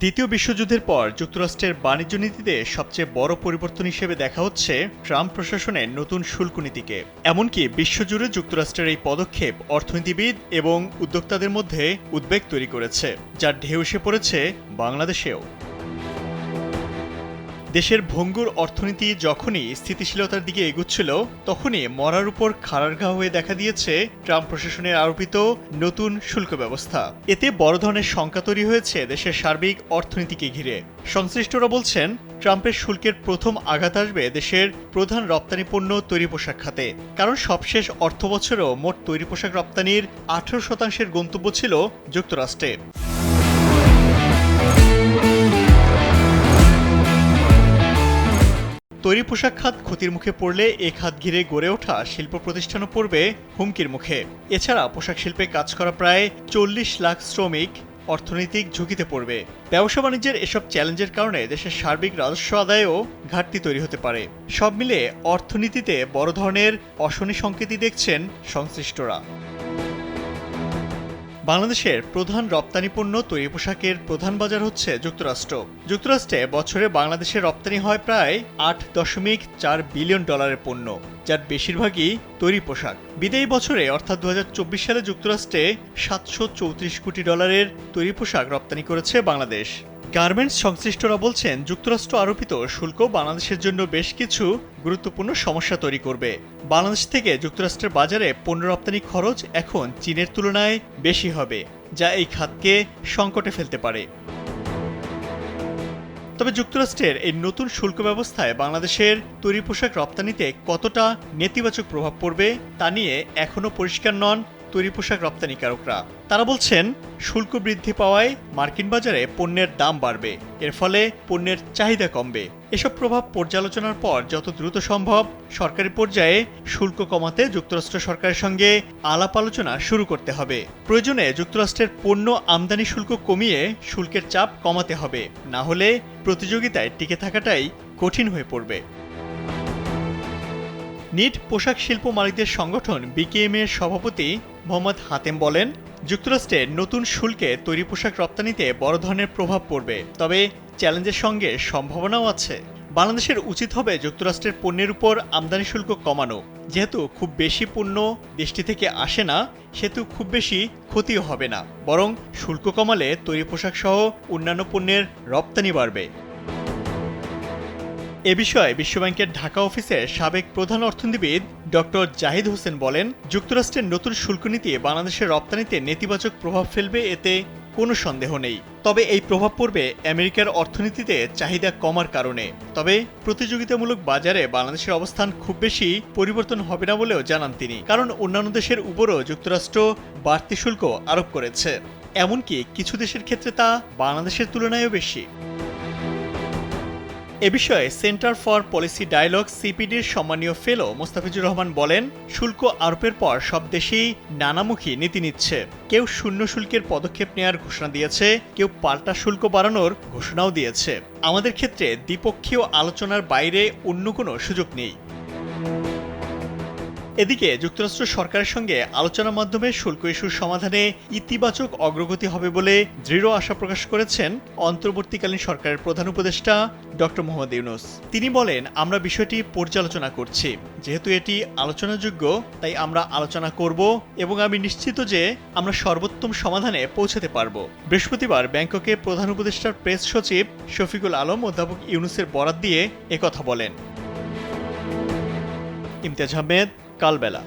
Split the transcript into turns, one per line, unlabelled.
দ্বিতীয় বিশ্বযুদ্ধের পর যুক্তরাষ্ট্রের বাণিজ্য নীতিতে সবচেয়ে বড় পরিবর্তন হিসেবে দেখা হচ্ছে ট্রাম্প প্রশাসনের নতুন শুল্ক নীতিকে। এমনকি বিশ্বজুড়ে যুক্তরাষ্ট্রের এই পদক্ষেপ অর্থনীতিবিদ এবং উদ্যোক্তাদের মধ্যে উদ্বেগ তৈরি করেছে, যার ঢেউ এসে পড়েছে বাংলাদেশেও। দেশের ভঙ্গুর অর্থনীতি যখনই স্থিতিশীলতার দিকে এগুচ্ছিল, তখনই মরার উপর খাড়ার ঘা হয়ে দেখা দিয়েছে ট্রাম্প প্রশাসনের আরোপিত নতুন শুল্ক ব্যবস্থা। এতে বড় ধরনের শঙ্কা তৈরি হয়েছে দেশের সার্বিক অর্থনীতিকে ঘিরে। সংশ্লিষ্টরা বলছেন, ট্রাম্পের শুল্কের প্রথম আঘাত আসবে দেশের প্রধান রপ্তানি পণ্য তৈরি পোশাক খাতে। কারণ সবশেষ অর্থবছরেও মোট তৈরি পোশাক রপ্তানির 18% গন্তব্য ছিল যুক্তরাষ্ট্রে। তৈরি পোশাক খাত ক্ষতির মুখে পড়লে এ খাত ঘিরে গড়ে ওঠা শিল্প প্রতিষ্ঠানও পড়বে হুমকির মুখে। এছাড়া পোশাক শিল্পে কাজ করা প্রায় 40 লাখ শ্রমিক অর্থনৈতিক ঝুঁকিতে পড়বে। ব্যবসা বাণিজ্যের এসব চ্যালেঞ্জের কারণে দেশের সার্বিক রাজস্ব আদায়েও ঘাটতি তৈরি হতে পারে। সব মিলে অর্থনীতিতে বড় ধরনের অশনি সংকেতই দেখছেন সংশ্লিষ্টরা। বাংলাদেশের প্রধান রপ্তানি পণ্য তৈরি পোশাকের প্রধান বাজার হচ্ছে যুক্তরাষ্ট্র। যুক্তরাষ্ট্রে বছরে বাংলাদেশের রপ্তানি হয় প্রায় $8.4 বিলিয়ন পণ্য, যার বেশিরভাগই তৈরি পোশাক। বিদায়ী বছরে অর্থাৎ 2024 সালে যুক্তরাষ্ট্রে $734 কোটি তৈরি পোশাক রপ্তানি করেছে বাংলাদেশ। গার্মেন্টস সংশ্লিষ্টরা বলছেন, যুক্তরাষ্ট্র আরোপিত শুল্ক বাংলাদেশের জন্য বেশ কিছু গুরুত্বপূর্ণ সমস্যা তৈরি করবে। বাংলাদেশ থেকে যুক্তরাষ্ট্রের বাজারে পণ্য রপ্তানি খরচ এখন চীনের তুলনায় বেশি হবে, যা এই খাতকে সংকটে ফেলতে পারে। তবে যুক্তরাষ্ট্রের এই নতুন শুল্ক ব্যবস্থায় বাংলাদেশের তৈরি পোশাক রপ্তানিতে কতটা নেতিবাচক প্রভাব পড়বে তা নিয়ে এখনও পরিষ্কার নন তৈরি পোশাক রপ্তানিকারকরা। তারা বলছেন, শুল্ক বৃদ্ধি পাওয়ায় মার্কিন বাজারে পণ্যের দাম বাড়বে, এর ফলে পণ্যের চাহিদা কমবে। এসব প্রভাব পর্যালোচনার পর যত দ্রুত সম্ভব সরকারি পর্যায়ে শুল্ক কমাতে যুক্তরাষ্ট্র সরকারের সঙ্গে আলাপ আলোচনা শুরু করতে হবে। প্রয়োজনে যুক্তরাষ্ট্রের পণ্য আমদানি শুল্ক কমিয়ে শুল্কের চাপ কমাতে হবে, না হলে প্রতিযোগিতায় টিকে থাকাটাই কঠিন হয়ে পড়বে। নিট পোশাক শিল্প মালিকদের সংগঠন বিকেএম এর সভাপতি মোহাম্মদ হাতেম বলেন, যুক্তরাষ্ট্রের নতুন শুল্কে তৈরি পোশাক রপ্তানিতে বড় ধরনের প্রভাব পড়বে, তবে চ্যালেঞ্জের সঙ্গে সম্ভাবনাও আছে। বাংলাদেশের উচিত হবে যুক্তরাষ্ট্রের পণ্যের উপর আমদানি শুল্ক কমানো। যেহেতু খুব বেশি পণ্য দেশটি থেকে আসে না, সেহেতু খুব বেশি ক্ষতিও হবে না, বরং শুল্ক কমালে তৈরি পোশাক সহ অন্যান্য পণ্যের রপ্তানি বাড়বে। এ বিষয়ে বিশ্বব্যাংকের ঢাকা অফিসের সাবেক প্রধান অর্থনীতিবিদ ডক্টর জাহিদ হোসেন বলেন, যুক্তরাষ্ট্রের নতুন শুল্ক নীতি বাংলাদেশের রপ্তানিতে নেতিবাচক প্রভাব ফেলবে, এতে কোনো সন্দেহ নেই। তবে এই প্রভাব পড়বে আমেরিকার অর্থনীতিতে চাহিদা কমার কারণে। তবে প্রতিযোগিতামূলক বাজারে বাংলাদেশের অবস্থান খুব বেশি পরিবর্তন হবে না বলেও জানান তিনি, কারণ অন্যান্য দেশের উপরও যুক্তরাষ্ট্র বাড়তি শুল্ক আরোপ করেছে। এমনকি কিছু দেশের ক্ষেত্রে তা বাংলাদেশের তুলনায়ও বেশি। এ বিষয়ে সেন্টার ফর পলিসি ডায়ালগ সিপিডির সম্মানীয় ফেলো মোস্তাফিজুর রহমান বলেন, শুল্ক আরোপের পর সব দেশেই নানামুখী নীতি নিচ্ছে। কেউ শূন্য শুল্কের পদক্ষেপ নেওয়ার ঘোষণা দিয়েছে, কেউ পাল্টা শুল্ক বাড়ানোর ঘোষণাও দিয়েছে। আমাদের ক্ষেত্রে দ্বিপক্ষীয় আলোচনার বাইরে অন্য কোনো সুযোগ নেই। এদিকে যুক্তরাষ্ট্র সরকারের সঙ্গে আলোচনার মাধ্যমে শুল্ক ইস্যুর সমাধানে ইতিবাচক অগ্রগতি হবে বলে দৃঢ় আশা প্রকাশ করেছেন অন্তর্বর্তীকালীন সরকারের প্রধান উপদেষ্টা ডক্টর মোহাম্মদ ইউনূস। তিনি বলেন, আমরা বিষয়টি পর্যালোচনা করছি। যেহেতু এটি আলোচনাযোগ্য, তাই আমরা আলোচনা করব এবং আমি নিশ্চিত যে আমরা সর্বোত্তম সমাধানে পৌঁছাতে পারব। বৃহস্পতিবার ব্যাংককে প্রধান উপদেষ্টার প্রেস সচিব শফিকুল আলম অধ্যাপক ইউনূসের বরাত দিয়ে একথা বলেন। ইমতিয়াজ আহমেদ, কালবেলা।